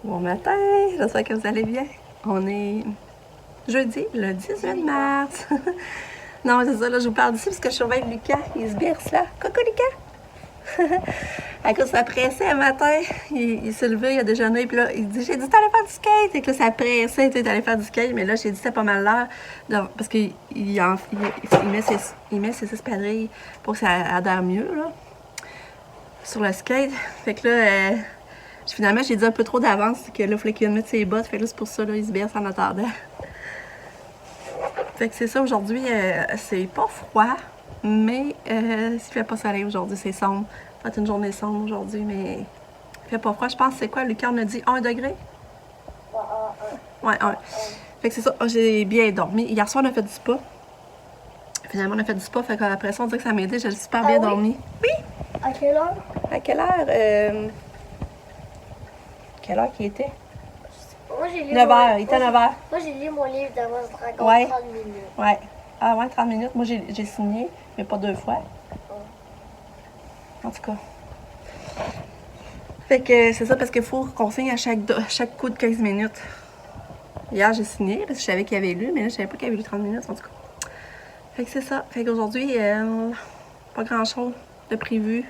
Bon matin, j'espère que vous allez bien. On est jeudi, le 18 mars. Non, c'est ça, là, je vous parle d'ici parce que je surveille Lucas. Il se berce là. Coucou Lucas! À cause ça pressait un matin, il s'est levé, il a déjeuné, puis là, il dit j'ai dit t'allais faire du skate. Et que là, ça pressait, tu d'aller faire du skate, mais là, j'ai dit c'était pas mal l'heure. Parce qu'il met ses espadrilles pour que ça adhère mieux, là, sur le skate. Fait que là, finalement, j'ai dit un peu trop d'avance, que là, il fallait qu'il mette ses bottes. Fait que là, c'est pour ça, là, il se berce en attendant. Fait que c'est ça, aujourd'hui, c'est pas froid, mais il fait pas soleil aujourd'hui, c'est sombre. Ça va être une journée sombre aujourd'hui, mais il fait pas froid. Je pense que c'est quoi, Lucas, on a dit 1 degré? Ouais, 1. Fait que c'est ça, j'ai bien dormi. Hier soir, on a fait du spa. Finalement, on a fait du spa, fait qu'après ça, on dirait que ça m'a aidé, j'ai super bien dormi. Oui? À quelle heure? À quelle heure? Quelle heure qu'il était? Moi, j'ai lu 9h, il était 9h. Moi, j'ai lu mon livre d'Avance Dragon, Ouais. 30 minutes. Ouais. Ah ouais, 30 minutes. Moi, j'ai signé, mais pas 2 fois. En tout cas. Fait que c'est ça, parce qu'il faut qu'on signe à chaque coup de 15 minutes. Hier, j'ai signé, parce que je savais qu'il avait lu, mais là, je savais pas qu'il avait lu 30 minutes, en tout cas. Fait que c'est ça. Fait qu'aujourd'hui, pas grand-chose de prévu.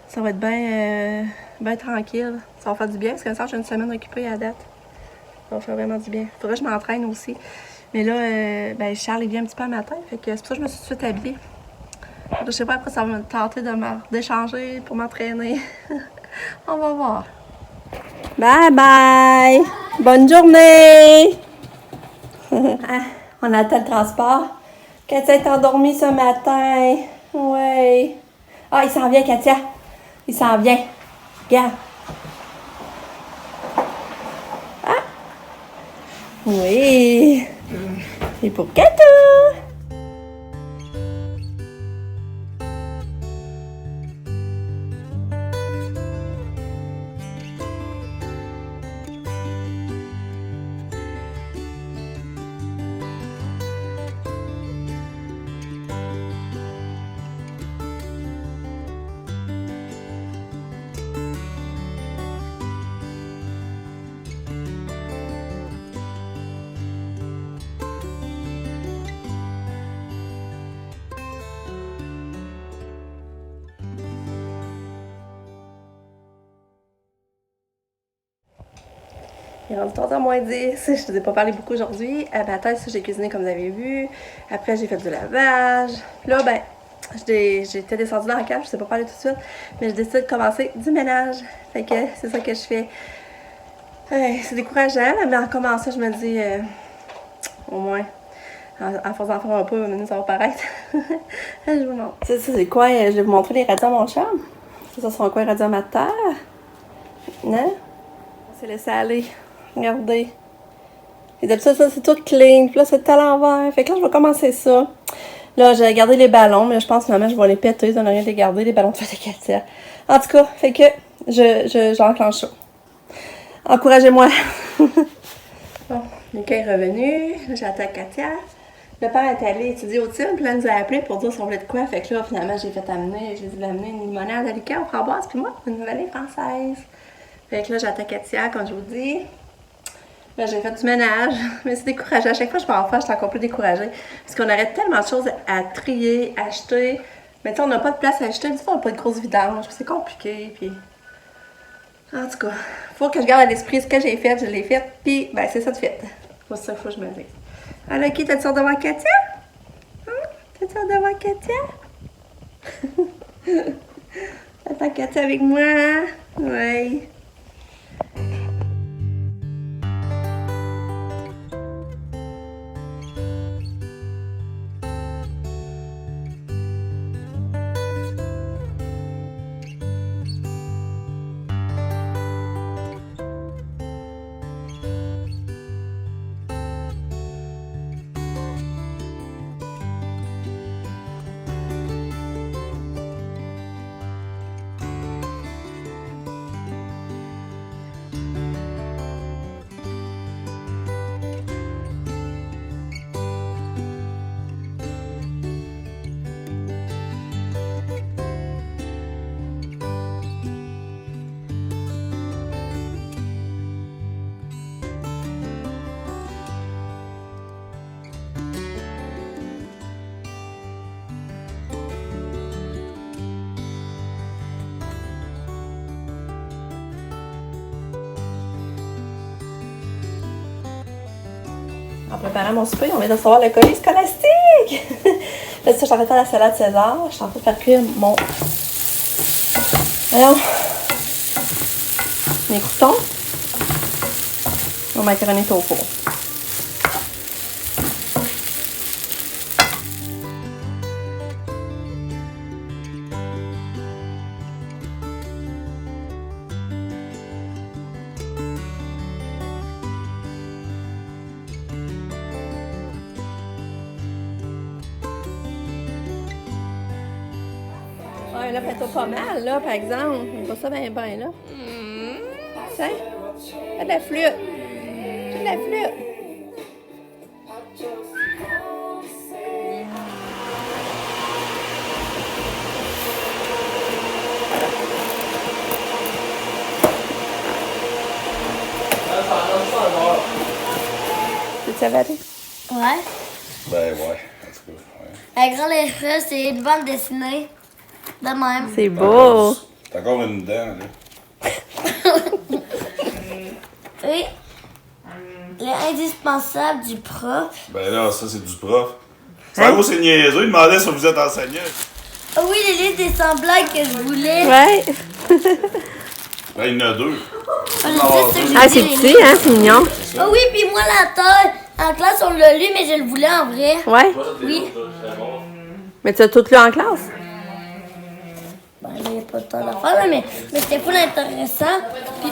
Ça va être bien tranquille. Ça va faire du bien, parce que ça, j'ai une semaine occupée à date. Ça va faire vraiment du bien. Faudrait que je m'entraîne aussi. Mais là, Charles, il vient un petit peu le matin, fait que c'est pour ça que je me suis tout de suite habillée. Je sais pas, après, ça va me tenter d'échanger pour m'entraîner. On va voir. Bye bye! Bonne journée! On attend le transport. Katia est endormie ce matin. Ouais. Ah, il s'en vient, Katia. Il s'en vient. Regarde. Ah! Oui! Et pour Katou! Il est rendu 3h moins 10. Je ne vous ai pas parlé beaucoup aujourd'hui. À matin, j'ai cuisiné comme vous avez vu. Après, j'ai fait du lavage. Puis là, j'étais descendue dans la cave. Je ne sais pas parler tout de suite. Mais j'ai décidé de commencer du ménage. Fait que c'est ça que je fais. C'est décourageant, mais en commençant, je me dis, au moins, en faisant faire un peu, ça va paraître. Je vous montre. Ça, c'est quoi? Je vais vous montrer les radios à mon chum. Ça sont quoi, les radios à ma terre? Non? On s'est laissé aller. Regardez. Et d'habitude, ça, c'est tout clean. Puis là, c'est à l'envers. Fait que là, je vais commencer ça. Là, j'ai gardé les ballons, mais je pense que finalement, je vais les péter. J'en ai rien de garder, les ballons de fête de Katia. En tout cas, fait que j'enclenche ça. Encouragez-moi. Bon, Lucas est revenu. J'attends Katia. Le père est allé étudier au Tim, puis là, il nous a appelé pour dire si on voulait de quoi. Fait que là, finalement, j'ai dit d'amener une limonade à Lucas, aux framboises, puis moi, une nouvelle française. Fait que là, j'attends Katia, comme je vous dis. Là, j'ai fait du ménage, mais c'est décourageant. À chaque fois que je vais en faire, je suis encore plus découragée. Parce qu'on aurait tellement de choses à trier, acheter. Mais tu sais, on n'a pas de place à acheter. Du coup, on n'a pas de grosse vidange. C'est compliqué. Puis... En tout cas, faut que je garde à l'esprit ce que j'ai fait, je l'ai fait. Puis, c'est ça de fait. C'est ça qu'il faut que je me dise. Alors, qui t'as-tu hâte de voir Katia? T'as-tu hâte de voir Katia? Attends, Katia avec moi. Oui. En préparant mon souper, on vient de recevoir le colis scolastique! Là, ça, je suis en train de faire la salade César. Je suis en train de faire cuire mon... Voyons. Mes croutons. Mon macaroni est au four. Ouais, là, fais-toi pas mal, là, par exemple. Pas ça bien, bien, là. Tiens, fais de la flûte. Fais de la flûte. Tu savais aller? Ouais. Ben ouais, en tout cas, ouais. La grande express, c'est une bande dessinée. De même. C'est beau. T'as encore une dent, là. Et l'indispensable du prof. Ben là, ça, c'est du prof. C'est en gros, c'est niaiseux. Il demandait si vous êtes enseignant. Ah oui, les livres des semblables que je voulais. Ouais. Ben, il y en a deux. Ah, je sais ce que j'ai Ah, dit, c'est les petit, livres. hein, c'est mignon. Ah oui, puis moi, la taille. En classe, on l'a lu, mais je le voulais en vrai. Ouais. Oui. Mais tu as tout lu en classe? Ben, il n'y a pas le temps d'en faire, là, mais c'était full intéressant. Puis,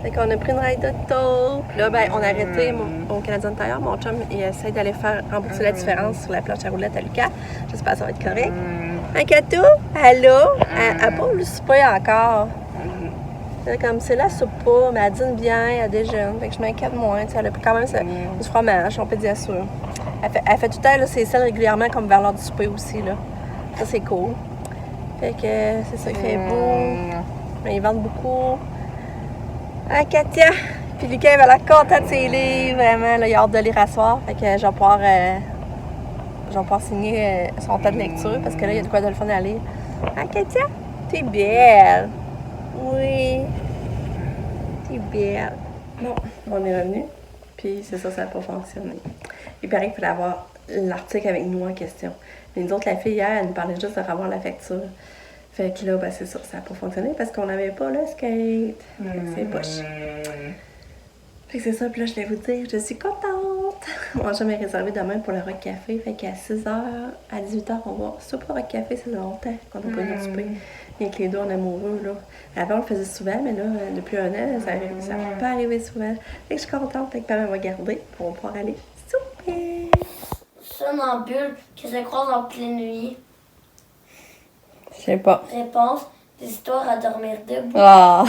Fait qu'on a pris une ride d'auto. Puis là, ben, on a arrêté au Canadian Tire. Mon chum, il essaie d'aller faire rembourser la différence sur la planche à roulettes à Lucas. J'espère que ça va être correct. Un catou? Allô? Elle n'a pas voulu souper encore. C'est comme, c'est la soupe pas, mais elle dîne bien, elle déjeune. Fait que je m'inquiète moins. Tu sais, elle a pris quand même du fromage, on peut dire ça. Elle fait tout le temps, là, c'est celle régulièrement comme vers l'heure du souper aussi, là. Ça, c'est cool. Fait que c'est ça qui fait beau. Mais ils vendent beaucoup. Ah, Katia! Puis Lucas, il va la content de ses livres, vraiment, là, il a hâte de lire à soir. Fait que je vais pouvoir signer son temps de lecture, parce que là, il y a de quoi de le fun à lire. Ah, Katia! T'es belle! Oui! T'es belle! Bon, on est revenu, puis c'est ça, ça n'a pas fonctionné. Il paraît qu'il fallait avoir l'article avec nous en question. Mais nous autres, la fille, hier, elle nous parlait juste de revoir la facture. Fait que là, ben c'est ça, ça n'a pas fonctionné parce qu'on n'avait pas le skate. C'est poche. Fait que c'est ça, puis là, je vais vous dire, je suis contente. Mon chum est réservé demain pour le Rock Café. Fait qu'à 6h, à 18h, on va souper au Rock Café. Ça fait longtemps qu'on n'a pas eu notre souper. Bien que les deux, on est amoureux, là. Avant, on le faisait souvent, mais là, depuis un an, ça n'a pas arrivé souvent. Fait que je suis contente. Fait que papa va garder pour pouvoir aller souper. somnambule qui se croise en pleine nuit. Je sais pas. Réponse, des histoires à dormir debout. Ah!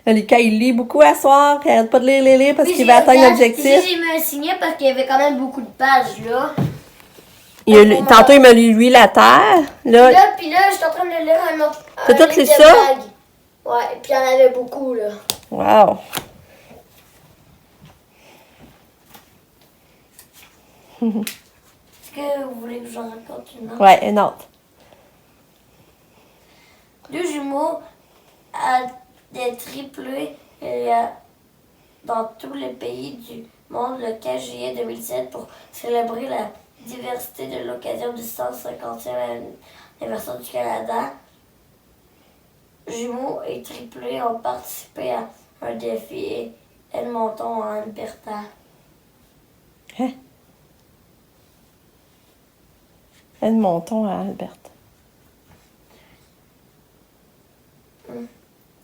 Lucas, il lit beaucoup à soir. Il arrête pas de lire parce Puis qu'il j'ai- va atteindre là, l'objectif. ici, j'ai mis un signet parce qu'il y avait quand même beaucoup de pages, là. Tantôt, il m'a lu, lui, la Terre. Là, Puis là, je suis en train de lire un autre. C'est un tout, livre c'est de ça? blagues. Ouais, puis il y en avait beaucoup, là. wow! Est-ce que vous voulez que j'en raconte une autre? Ouais, une autre. Deux jumeaux à des triplés il y a dans tous les pays du monde le 15 juillet 2007 pour célébrer la diversité de l'occasion du 150e anniversaire du Canada. Jumeaux et triplés ont participé à un défi et Edmonton en Alberta. Hein? Edmonton à Alberta.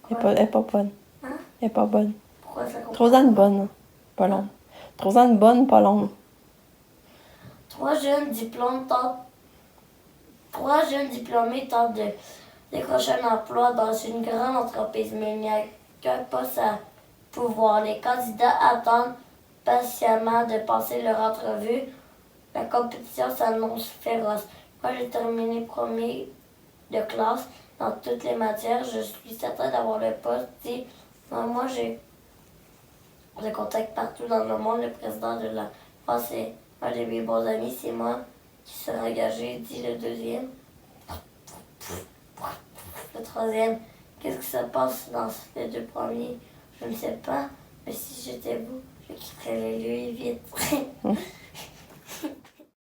Elle est pas bonne. Hein? Elle est pas bonne. Pourquoi ça comprend? Trop-en une bonne. Pas long. Trop-en une bonne, pas long. Trois jeunes diplômés tentent de décrocher un emploi dans une grande entreprise, mais il n'y a qu'un poste à pouvoir. Les candidats attendent patiemment de passer leur entrevue. La compétition s'annonce féroce. Moi, j'ai terminé premier de classe dans toutes les matières. Je suis certain d'avoir le poste. Dit, moi, j'ai le contact partout dans le monde. Le président de la France est un de mes bons amis. C'est moi qui serai engagé, dit le deuxième. Le troisième, qu'est-ce qui se passe dans les deux premiers? Je ne sais pas, mais si j'étais vous, je quitterais les lieux vite.